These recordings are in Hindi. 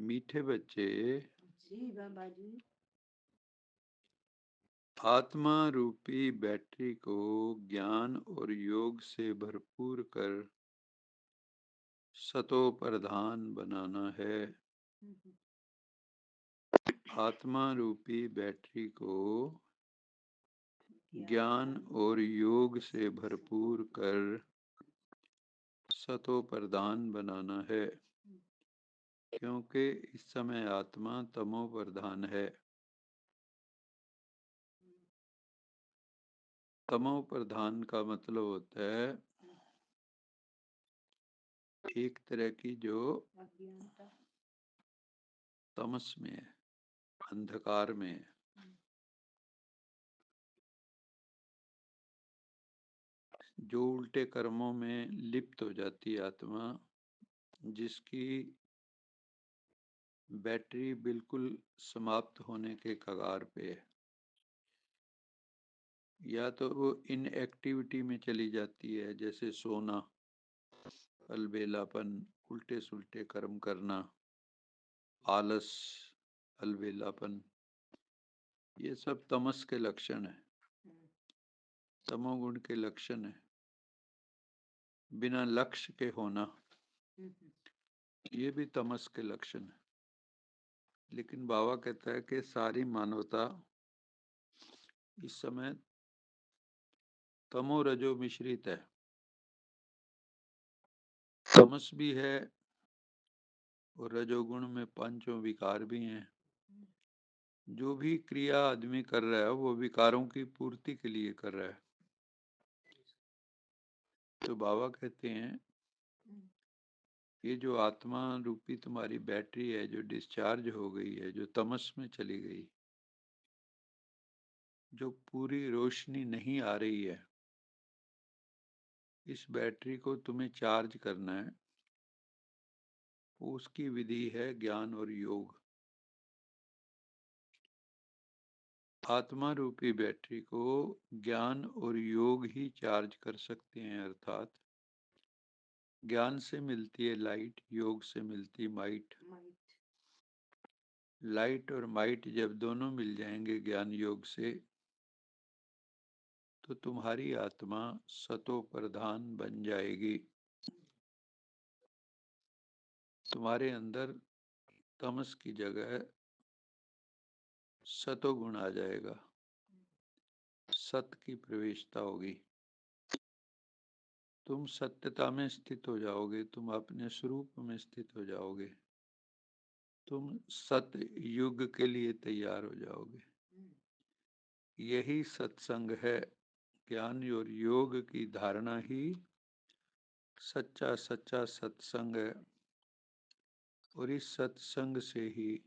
मीठे बच्चे, जी बाबा जी। आत्मा रूपी बैटरी को ज्ञान और योग से भरपूर कर सतो प्रधान बनाना है। आत्मा रूपी बैटरी को ज्ञान और योग से भरपूर कर सतो प्रधान बनाना है, क्योंकि इस समय आत्मा तमो प्रधान है। तमो प्रधान का मतलब होता है एक तरह की जो तमस में है, अंधकार में है, जो उल्टे कर्मों में लिप्त हो जाती है आत्मा, जिसकी बैटरी बिल्कुल समाप्त होने के कगार पे है। या तो वो इनएक्टिविटी में चली जाती है, जैसे सोना, अलबेलापन, उल्टे सुल्टे कर्म करना, आलस, अलबेलापन, ये सब तमस के लक्षण है, तमोगुण के लक्षण है। बिना लक्ष्य के होना, ये भी तमस के लक्षण है। लेकिन बाबा कहता है कि सारी मानवता इस समय तमो रजो मिश्रित है। तमस भी है और रजोगुण में पांचों विकार भी हैं। जो भी क्रिया आदमी कर रहा है वो विकारों की पूर्ति के लिए कर रहा है। तो बाबा कहते हैं ये जो आत्मा रूपी तुम्हारी बैटरी है, जो डिस्चार्ज हो गई है, जो तमस में चली गई, जो पूरी रोशनी नहीं आ रही है, इस बैटरी को तुम्हें चार्ज करना है। उसकी विधि है ज्ञान और योग। आत्मा रूपी बैटरी को ज्ञान और योग ही चार्ज कर सकते हैं। अर्थात ज्ञान से मिलती है लाइट, योग से मिलती माइट। लाइट और माइट जब दोनों मिल जाएंगे ज्ञान योग से, तो तुम्हारी आत्मा सतो प्रधान बन जाएगी। तुम्हारे अंदर तमस की जगह सतोगुण आ जाएगा, सत की प्रवेशता होगी। तुम सत्यता में स्थित हो जाओगे, तुम अपने स्वरूप में स्थित हो जाओगे, तुम सत्य युग के लिए तैयार हो जाओगे। यही सत्संग है। ज्ञान और योग की धारणा ही सच्चा सच्चा सत्संग है। और इस सत्संग से ही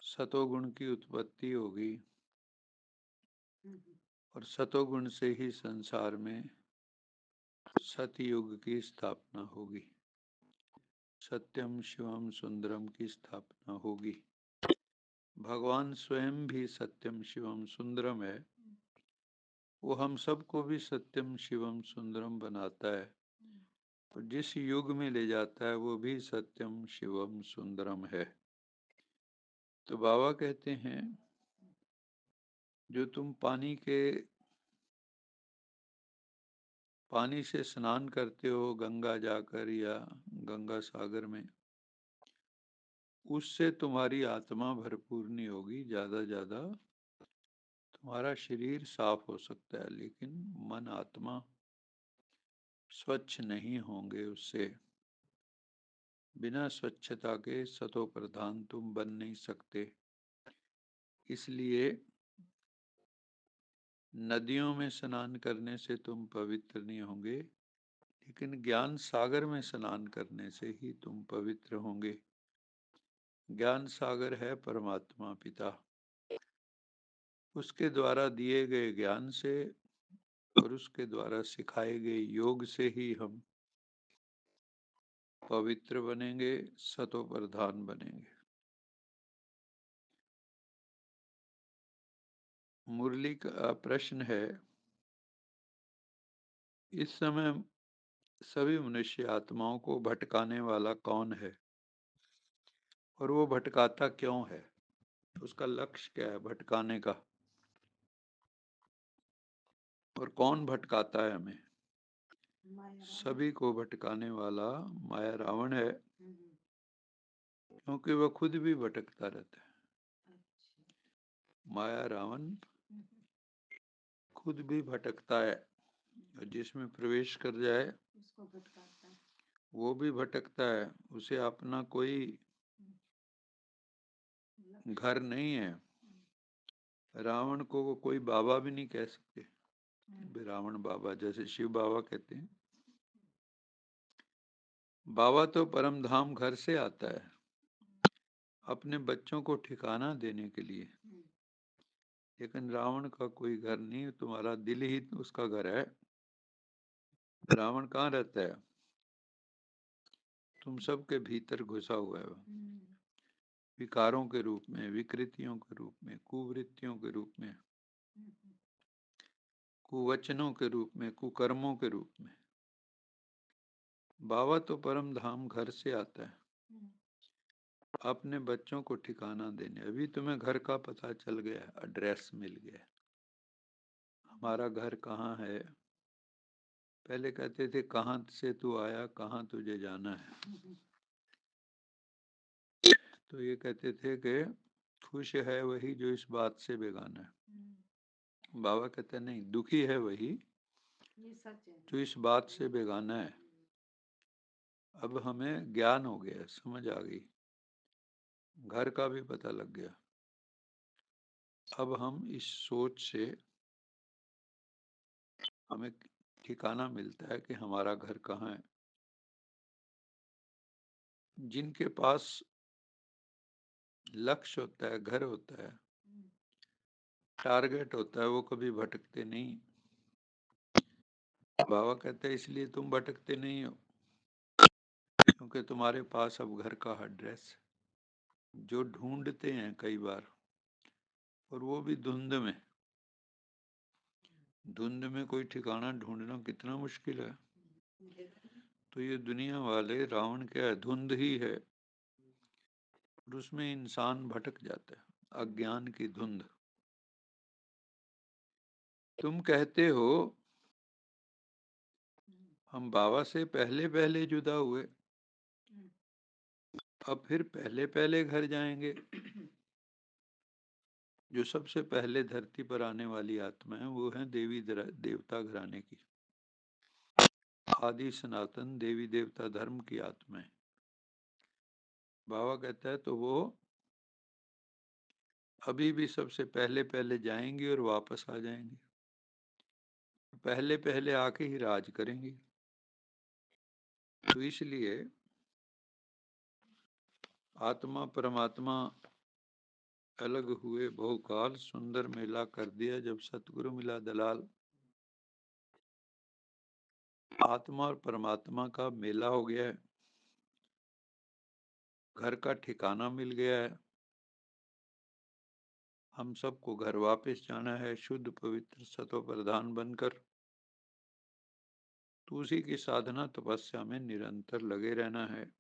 सतोगुण की उत्पत्ति होगी, और सतोगुण से ही संसार में सतयुग की स्थापना होगी, सत्यम शिवम सुंदरम की स्थापना होगी। भगवान स्वयं भी सत्यम शिवम सुंदरम है। वो हम सबको भी सत्यम शिवम सुंदरम बनाता है, और जिस युग में ले जाता है वो भी सत्यम शिवम सुंदरम है। तो बाबा कहते हैं जो तुम पानी से स्नान करते हो गंगा जाकर या गंगा सागर में, उससे तुम्हारी आत्मा भरपूर नहीं होगी। ज्यादा ज्यादा तुम्हारा शरीर साफ हो सकता है, लेकिन मन आत्मा स्वच्छ नहीं होंगे उससे। बिना स्वच्छता के सतो प्रधान तुम बन नहीं सकते। इसलिए नदियों में स्नान करने से तुम पवित्र नहीं होंगे, लेकिन ज्ञान सागर में स्नान करने से ही तुम पवित्र होंगे। ज्ञान सागर है परमात्मा पिता। उसके द्वारा दिए गए ज्ञान से और उसके द्वारा सिखाए गए योग से ही हम पवित्र बनेंगे, सतो प्रधान बनेंगे। मुरली का प्रश्न है, इस समय सभी मनुष्य आत्माओं को भटकाने वाला कौन है और वो भटकाता क्यों है, उसका लक्ष्य क्या है भटकाने का, और कौन भटकाता है हमें। सभी को भटकाने वाला माया रावण है, क्योंकि वह खुद भी भटकता रहता है। माया रावण खुद भी भटकता है, और जिसमें प्रवेश कर जाए उसको भटकाता है, वो भी भटकता है। उसे अपना कोई घर नहीं है। रावण को वो कोई बाबा भी नहीं कह सकते, रावण बाबा जैसे शिव बाबा कहते हैं। बाबा तो परम धाम घर से आता है अपने बच्चों को ठिकाना देने के लिए, लेकिन रावण का कोई घर नहीं, तुम्हारा दिल ही उसका घर है। रावण कहाँ रहता है, तुम सबके भीतर घुसा हुआ है। विकारों के रूप में, विकृतियों के रूप में, कुवृत्तियों के रूप में, कुवचनों के रूप में, कुकर्मों के रूप में। बाबा तो परम धाम घर से आता है अपने बच्चों को ठिकाना देने। अभी तुम्हें घर का पता चल गया, एड्रेस मिल गया, हमारा घर कहाँ है। पहले कहते थे कहाँ से तू आया, कहाँ तुझे जाना है। तो ये कहते थे कि खुश है वही जो इस बात से बेगाना है। बाबा कहते नहीं, दुखी है वही जो इस बात से बेगाना है। अब हमें ज्ञान हो गया, समझ आ गई, घर का भी पता लग गया। अब हम इस सोच से हमें ठिकाना मिलता है कि हमारा घर कहाँ है। जिनके पास लक्ष्य होता है, घर होता है, टारगेट होता है, वो कभी भटकते नहीं। बाबा कहते हैं इसलिए तुम भटकते नहीं हो, क्योंकि तुम्हारे पास अब घर का एड्रेस। जो ढूंढते हैं कई बार, और वो भी धुंध में। धुंध में कोई ठिकाना ढूंढना कितना मुश्किल है। तो ये दुनिया वाले, रावण क्या है, धुंध ही है, और उसमें इंसान भटक जाता है, अज्ञान की धुंध। तुम कहते हो हम बाबा से पहले पहले जुदा हुए, अब फिर पहले पहले घर जाएंगे। जो सबसे पहले धरती पर आने वाली आत्मा है वो है देवी देवता घराने की, आदि सनातन देवी देवता धर्म की आत्मा है। बाबा कहता है तो वो अभी भी सबसे पहले पहले जाएंगी और वापस आ जाएंगी, पहले पहले आके ही राज करेंगी। तो इसलिए आत्मा परमात्मा अलग हुए बहुकाल, सुंदर मेला कर दिया जब सतगुरु मिला दलाल। आत्मा और परमात्मा का मेला हो गया है, घर का ठिकाना मिल गया है। हम सबको घर वापस जाना है, शुद्ध पवित्र सतो प्रधान बनकर। तो उसी की साधना तपस्या में निरंतर लगे रहना है।